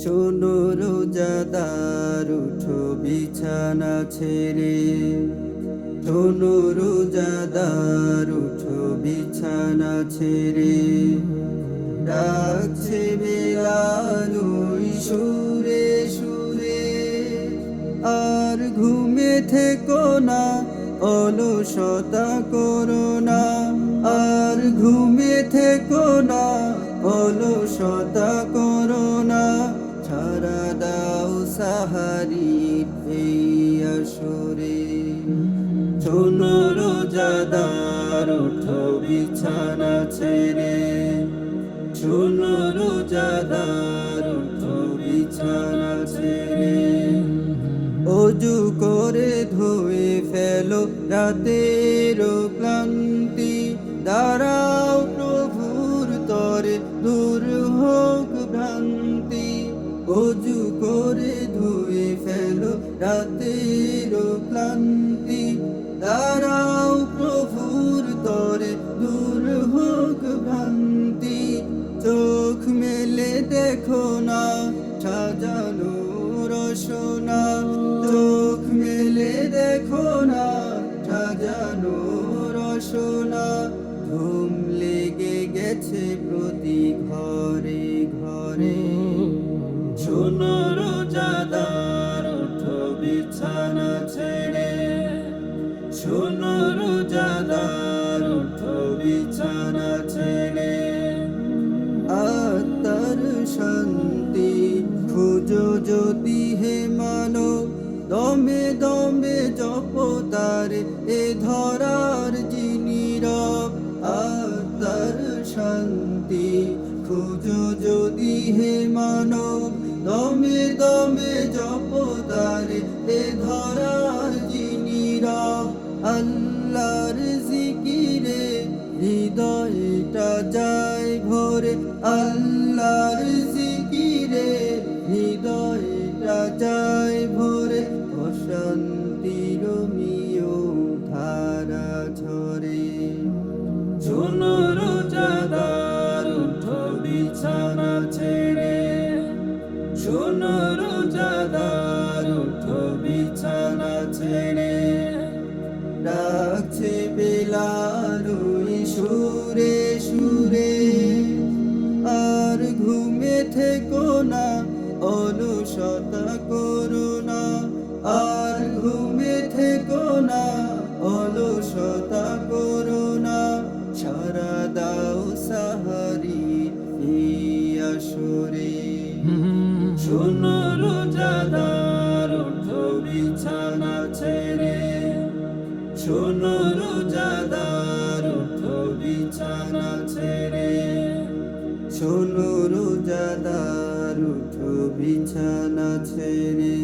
শোনো রোজাদার উঠো বিছানা ছেড়ে, শোনো রোজাদার উঠো বিছানা ছেড়ে, ডাকছে বেলাল ওই সুরে সুরে। আর ঘুমে থেকো না, অলসতা করো না, আর ঘুমে থেকো না, অলসতা করো না। সারা দাও সাহারির এই আসরে, শোনো রোজাদার ওঠো বিছানা ছেড়ে, শোনো রোজাদার ওঠো বিছানা ছেড়ে। অজু করে ধুয়ে ফেলো রাতের ক্লান্তি, দাঁড়াও প্রভুর তরে দূর হোক ভ্রান্তি। অজু করে ধুয়ে ফেলো রাতের ক্লান্তি, দাঁড়াও প্রভুর তরে দূর হোক ভ্রান্তি। চোখ মেলে দেখো না সাজানো রসনা, চোখ মেলে দেখো না সাজানো রসনা। ঘুম লেগে গেছে প্রতি ঘরে ঘরে, শোনো রোজাদার ওঠো বিছানা ছেড়ে, শোনো রোজাদার ওঠো বিছানা ছেড়ে। আত্মার শান্তি খুঁজো যদি হে মানব, দমে দমে জপ তারে এ ধরার যিনি রব। আত্মার শান্তি খুঁজো যদি হে মানব, দমে দমে জপ তারে এ ধরার যিনি রব। আল্লাহর জিকিরে হৃদয়টা যায় ভরে, আল্লাহর জিকিরে হৃদয়টা যায় ভরে। অশান্তির মিয় ধারা ঝরে, শোনো রোজাদার ওঠো বিছানা ছেড়ে, শোনো রোজাদার ওঠো বিছানা ছেড়ে। ডাকছে বেলাল ওই সুরে সুরে, আর ঘুমে থেকো না, অলসতা করো না, আর ঘুমে থেকো না, অলসতা করো না। সারা দাও সাহারির এই আসরে, শোনো রোজাদার ওঠো বিছানা ছেড়ে, শোনো রোজাদার ওঠো বিছানা ছেড়ে, শোনো রোজাদার ওঠো বিছানা ছেড়ে।